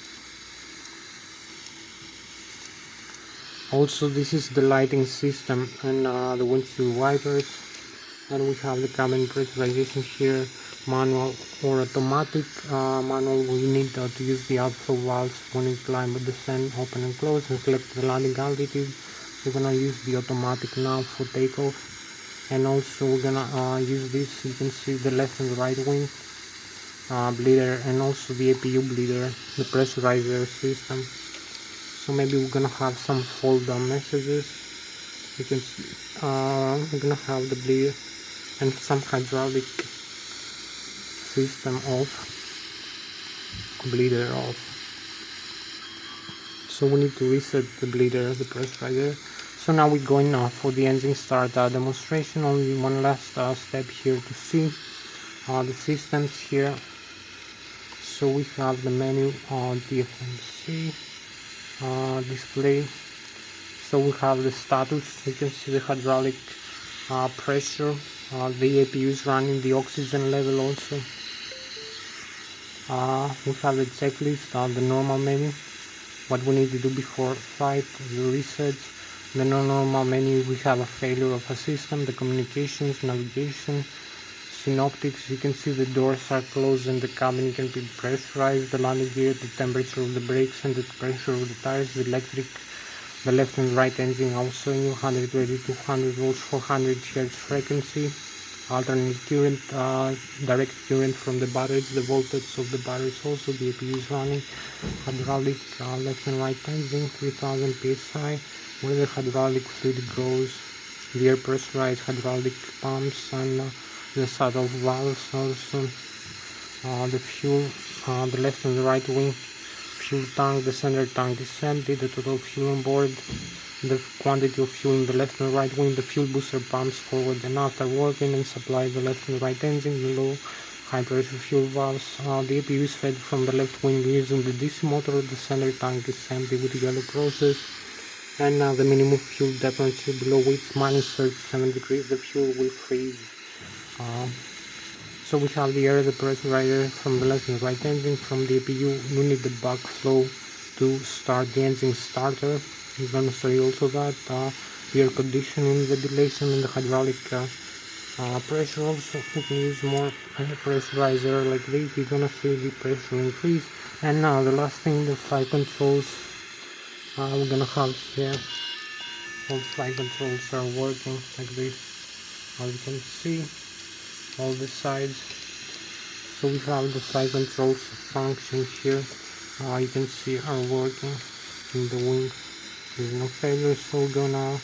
Also, this is the lighting system and the windshield wipers, and we have the cabin pressurization here, manual or automatic. Manual, we need to use the outflow valves when you climb or descend, open and close, and select the landing altitude. We're gonna use the automatic now for takeoff, and also we're gonna use this. You can see the left and the right wing bleeder, and also the APU bleeder, the pressurizer system. So maybe we're gonna have some fall down messages. You can see we're gonna have the bleeder and some hydraulic system off, bleeder off. So we need to reset the bleeder, the pressurizer. So now we're going for the engine start demonstration. Only one last step here to see the systems here. So we have the menu on the FMC display. So we have the status. You can see the hydraulic pressure. The APU is running, the oxygen level also. We have the checklist, the normal menu, what we need to do before flight, the resets. The non-normal menu, we have a failure of a system, the communications, navigation, synoptics. You can see the doors are closed and the cabin can be pressurized, the landing gear, the temperature of the brakes and the pressure of the tires, the electric, the left and right engine also in 120 200 volts 400 Hz frequency, alternate current, direct current from the batteries, the voltage of the batteries also, the APU is running, hydraulic left and right engine 3000 psi, where the hydraulic fluid goes, the air pressurized hydraulic pumps, and the saddle valves also, the fuel, the left and the right wing, fuel tank, the center tank is empty, the total fuel on board, the quantity of fuel in the left and right wing, the fuel booster pumps forward and after working and supply the left and right engine, the low high pressure fuel valves. The APU is fed from the left wing using the DC motor, the center tank is empty with the yellow process, and the minimum fuel temperature below which minus 37 degrees the fuel will freeze. So we have the air, the pressurizer from the left and right engine. From the APU we need the backflow to start the engine starter. I'm going to show you also that the air conditioning, ventilation and the hydraulic pressure also. We can use more air pressurizer like this, you're going to see the pressure increase. And now the last thing, the flight controls. We're going to have here all flight controls are working like this, as you can see, all the sides. So we have the flight controls function here, you can see are working in the wings, there's no failure. So we're gonna,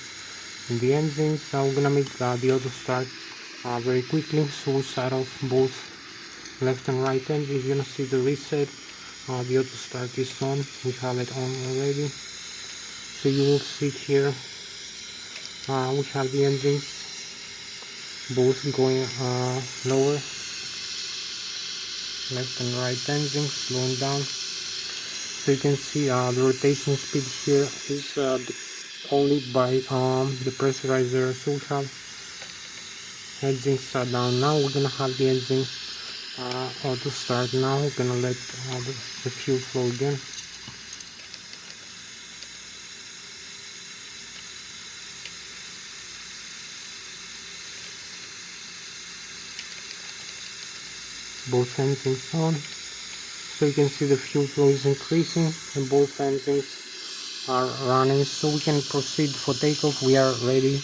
in the engines, we're gonna make the auto start very quickly. So we start off both left and right engines. You're gonna see the reset, the auto start is on, we have it on already. So you will see here, we have the engines both going lower, left and right engine slowing down. So you can see the rotation speed here is only by the pressurizer. So we have engines down. Now we're gonna have the engine auto start. Now we're gonna let the fuel flow again. Both engines on. So you can see the fuel flow is increasing and both engines are running, so we can proceed for takeoff. We are ready.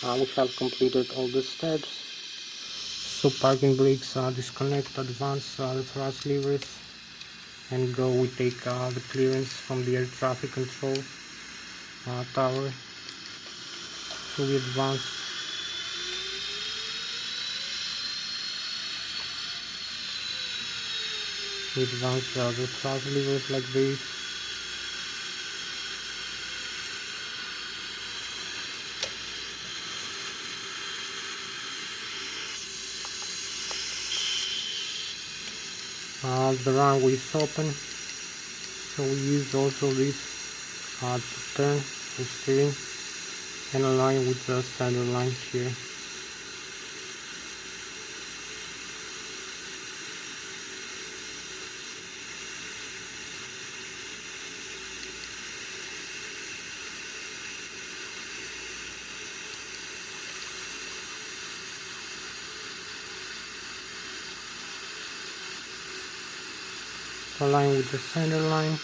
We have completed all the steps. So parking brakes, disconnect, advance the thrust levers, and go. We take the clearance from the air traffic control tower. So we advance. We advance the thrust levers like this. The runway is open, so we use also this to turn the steering and align with the center line here. Align with the center line.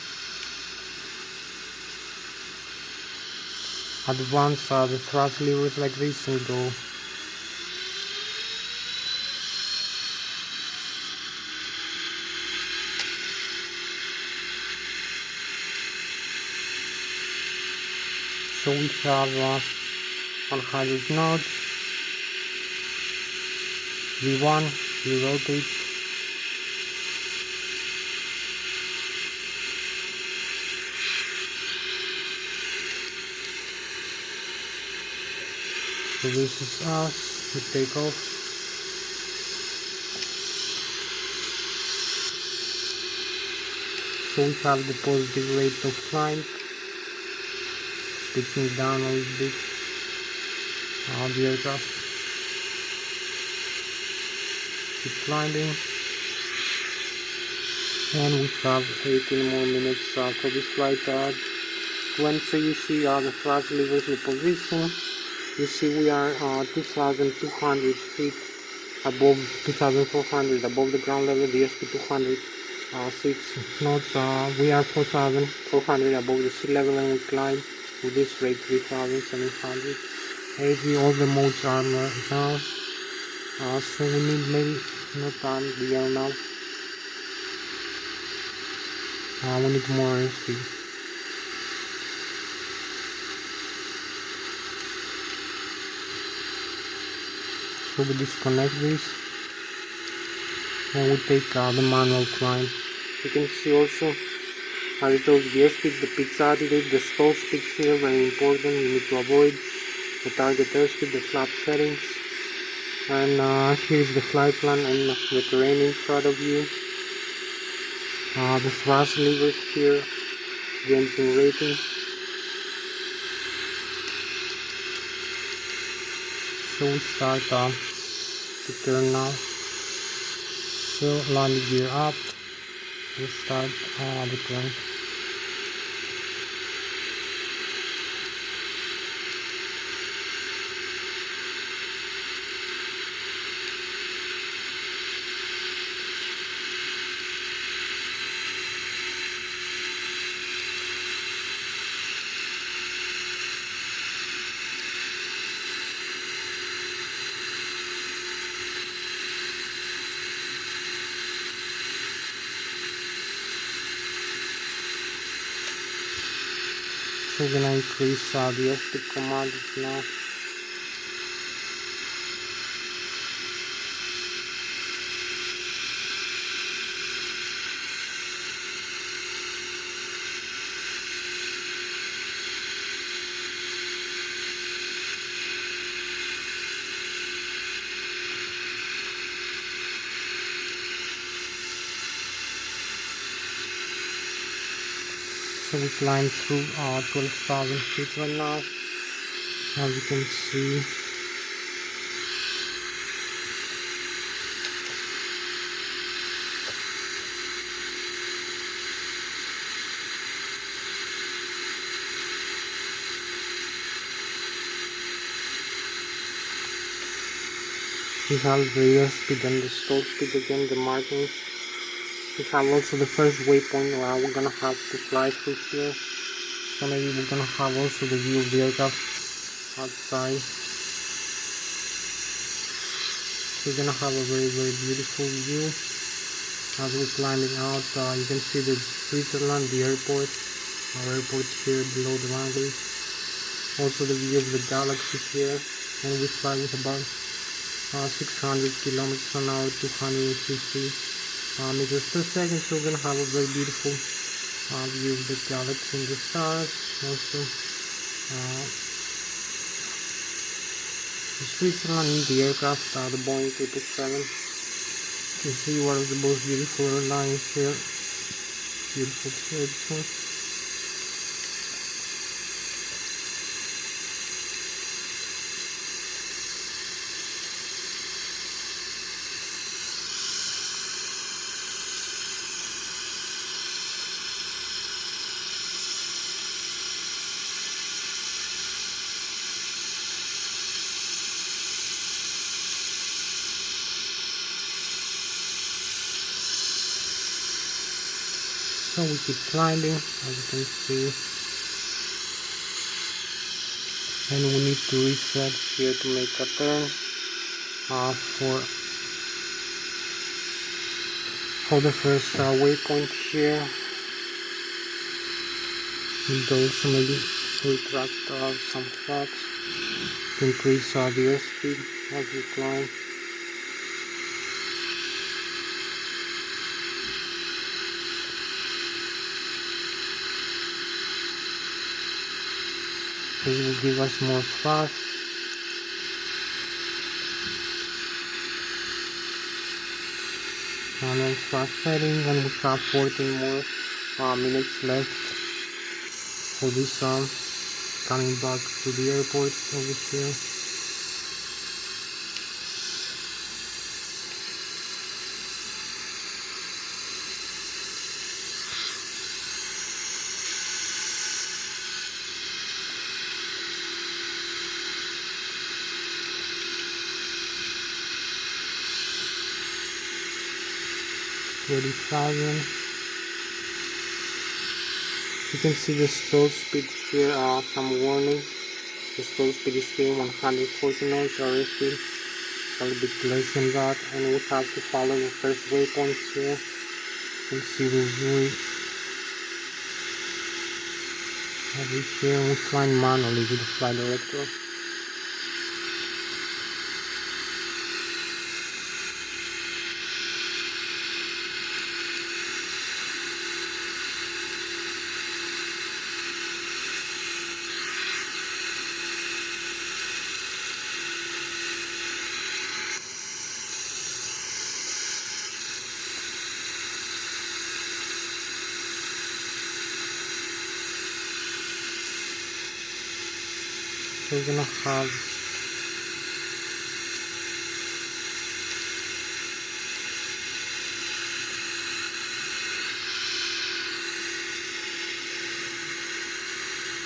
Advance the thrust levers like this and go. So we have 100 knots. V1, we rotate. So this is us, we take off. So we have the positive rate of climb, pitching down a little bit on the aircraft. Keep climbing. And we have 18 more minutes for this flight. Once you see the thrust levers in position, you see we are 2,200 feet above 2,400 above the ground level. The SP 200 6 knots. We are 4,400 above the sea level, and we climb with this rate 3,700. 80. All the modes are now. So we need maybe not the air now. We need more airspeed. So we disconnect this and we take the manual climb. You can see also as it tells the airspeed, the pitch attitude, the stall speed here, very important. You need to avoid the target airspeed, the flap settings. And here is the flight plan and the terrain in front of you. The thrust levers here, the engine rating. So we start to turn now. So landing gear up. We start the turn. So we're gonna increase the airspeed command now. So we climb through 12,000 feet right now, as you can see. We have the airspeed and the stall speed again, the markings. We have also the first waypoint where we're gonna have to fly through here. So maybe we're gonna have also the view of the aircraft outside. So we're gonna have a very beautiful view as we're climbing out. You can see the Switzerland, the airport. Our airport's here below the runway. Also the view of the galaxy here, and we fly with about 600 kilometers an hour, 250 meters per second. So we're gonna have a very beautiful view of the galaxy and the stars. Also Switzerland in the aircraft, the Boeing 777. You can see one of the most beautiful airlines here. Beautiful shapes. So we keep climbing, as you can see, and we need to reset here to make a turn for the first waypoint here. And also maybe retract some flaps to increase the airspeed as we climb. This will give us more thrust. And then thrust setting, and we have 14 more minutes left for this coming back to the airport over here. You can see the stall speed here, some warning. The stall speed is here 140 knots, our airspeed a little bit less than that, and we have to follow the first waypoint here. You can see the view over here. We fly manually with the flight director. So we're gonna have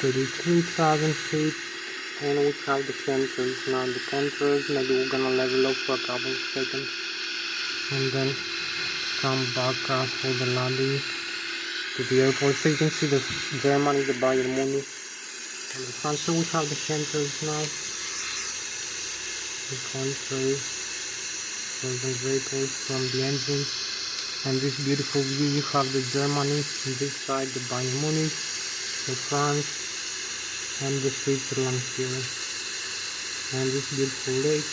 $33,000 feet, and we have the chemtrails now. The chemtrails, maybe we're gonna level up for a couple of seconds and then come back for the landing to the airport. So you can see the Germany, the Bayern Munich on the front. So we have the chemtrails now. The chemtrails, frozen vapors from the engines, and this beautiful view. You have the Germany on this side, the Bayern Munich, the France, and the Switzerland here, and this beautiful lake.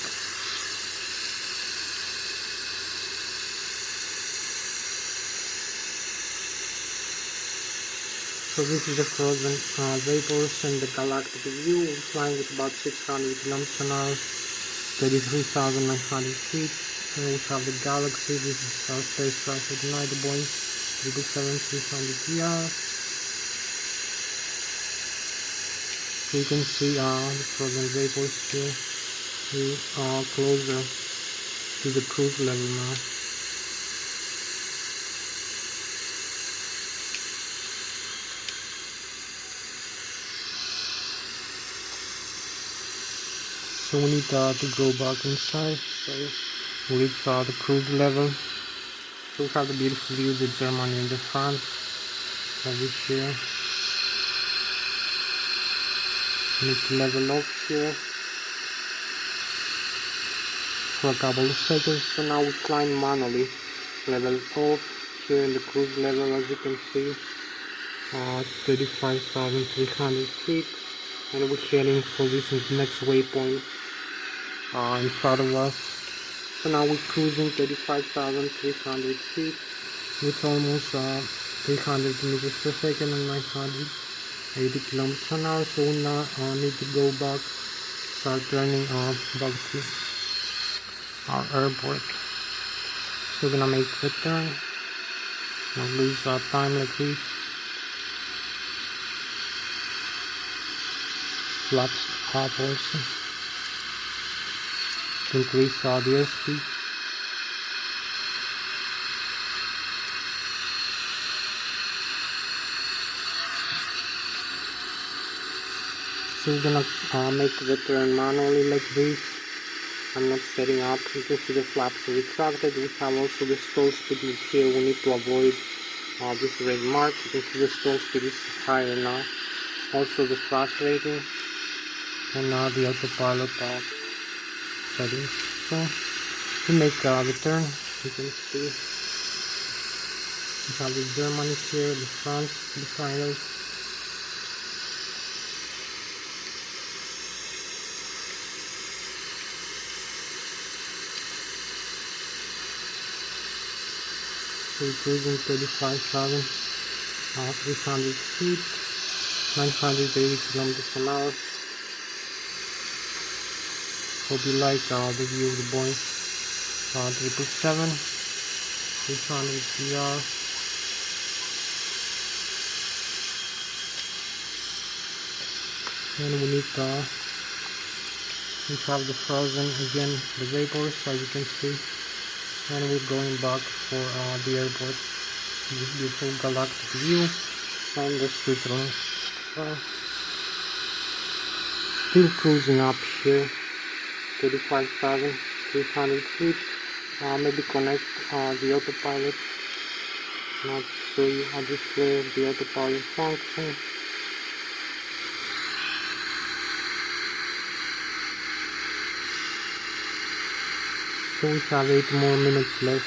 So this is the frozen vapors and the galactic view. We're flying with about 600 kilometers an hour, 33,900 feet. And we have the galaxy. This is our spacecraft at night, the Boeing 777-300ER. So you can see the frozen vapors here. We are closer to the cruise level now. So we need to go back inside. So we reach the cruise level. So we have the beautiful view of the Germany and the France over here. Need to level off here for a couple of seconds. So now we climb manually, level off here in the cruise level, as you can see, 35,300 feet, and we're heading for this next waypoint in front of us. So now we're cruising 35,300 feet with almost 300 meters per second and 980 kilometers an hour. So we now need to go back, start turning back to our airport. So we're gonna make the turn, not lose time like this. Flat up also to increase the airspeed. So we're gonna make the turn manually like this. I'm not setting up. You can see the flaps retracted. We have also the stall speed here. We need to avoid this red mark. You can see the stall speed is higher now. Also the thrust rating and now the autopilot settings. So we make the turn. You can see we have the Germany here, the France behind us. So we're cruising 35,300 feet, 980 kilometers an hour. Hope you like the view of the Boeing 777 300ER. And we have the frozen again, the vapors, as you can see, and we're going back for the airport. This beautiful galactic view and the Switzerland. Still cruising up here, 35,300 feet. Maybe connect the autopilot. Not show you how this the autopilot function. So we have 8 more minutes left.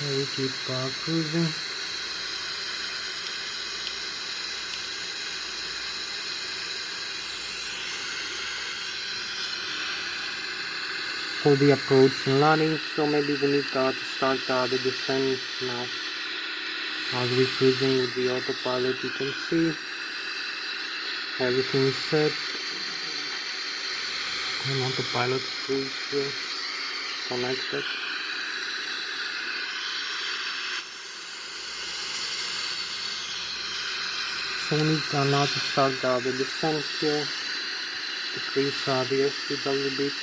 And we keep cruising. For the approach and landing, so maybe we need to start the descent now. As we're cruising with the autopilot, you can see everything is set. And autopilot cruise here connected. So we need now to start the descent here. Decrease the airspeed a little bit.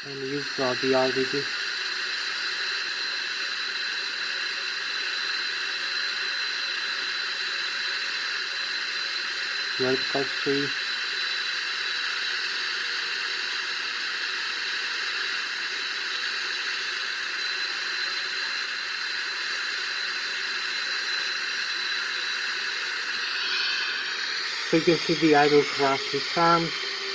And use the RDT. Vertical free. So you can see the idle thrust is armed.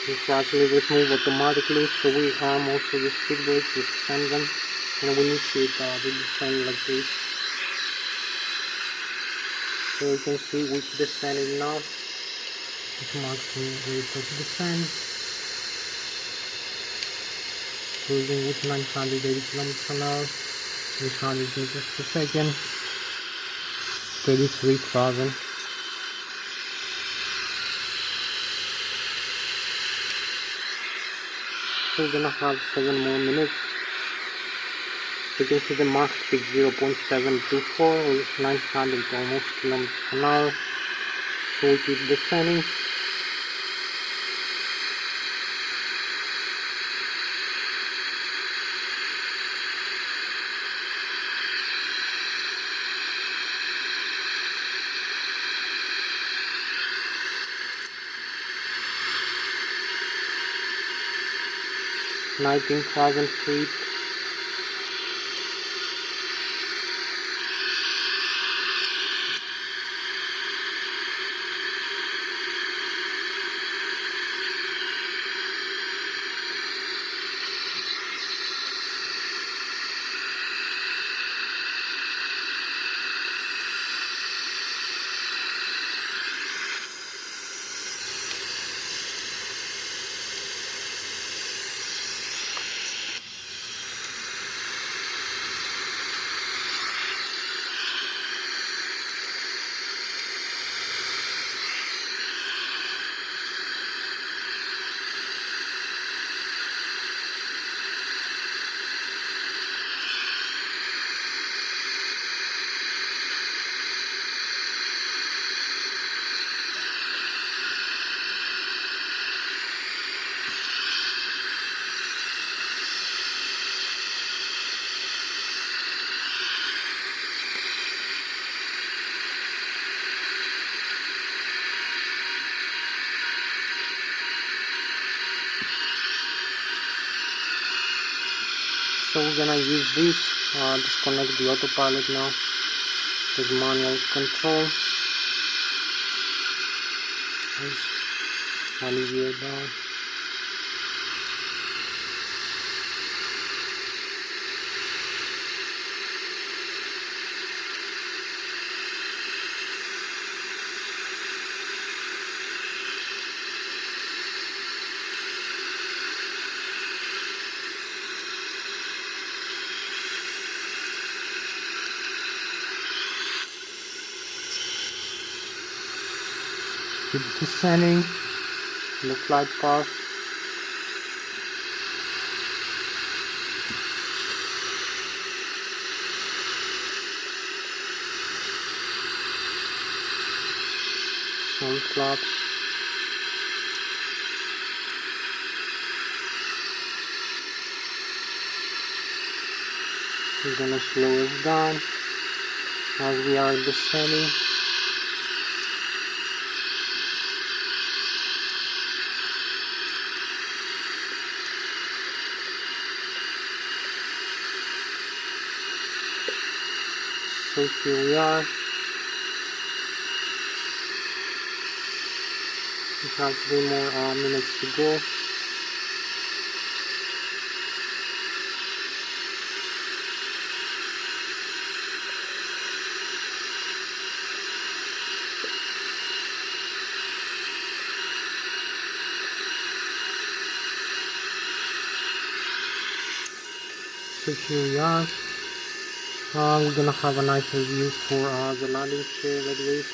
The thrust levers move automatically, so we arm also the speed brakes, we extend them, and we initiate the descent like this. So you can see which descending now. It marks the rate of descent. Cruising with 980 kilometers an hour, 800 meters per second, 33,000. So we're gonna have 7 more minutes. You can see the max speed 0.724 with 900 almost kilometers an hour. So we keep descending. 19,000 feet. So we're gonna use this, disconnect the autopilot now, take manual control, alleviate down. Keep descending in the flight path. Some flaps. We're gonna slow us down as we are descending. So here we are. We have 3 more minutes to go. So here we are. We're gonna have a nice review for the landing chair like this.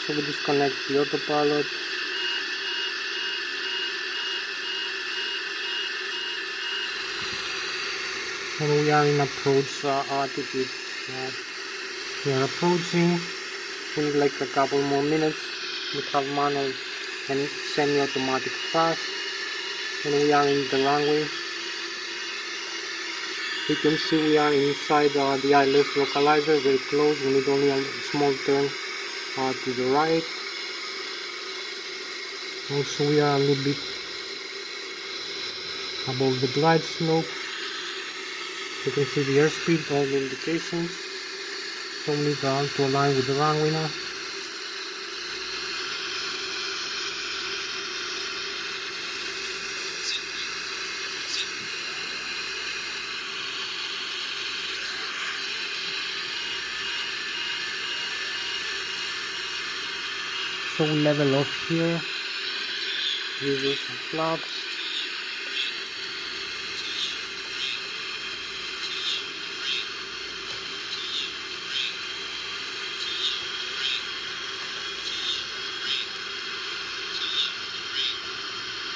So we disconnect the autopilot. And we are in approach altitude. We are approaching. We need like a couple more minutes. We have manual and semi-automatic flash. And we are in the runway. You can see we are inside the Lszh localizer, very close. We need only a small turn to the right. Also we are a little bit above the glide slope. You can see the airspeed, all the indications. So we need to align with the runway now. So we level off here. Use some flaps.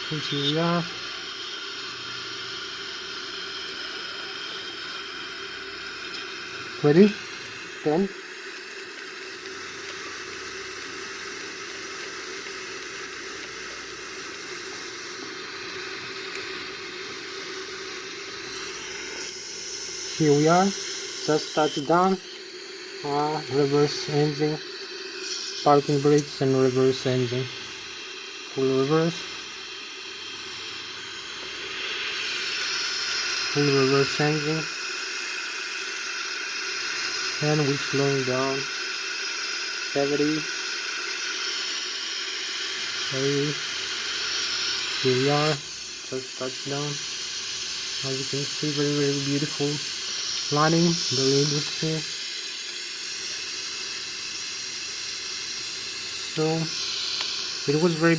So here we are. Ready? 10, Here we are, just touched down. Reverse engine, parking brakes and reverse engine. Full reverse. Full reverse engine. And we're slowing down. 70. 80. Here we are, just touched down. As you can see, very very beautiful lighting, very interesting. So it was very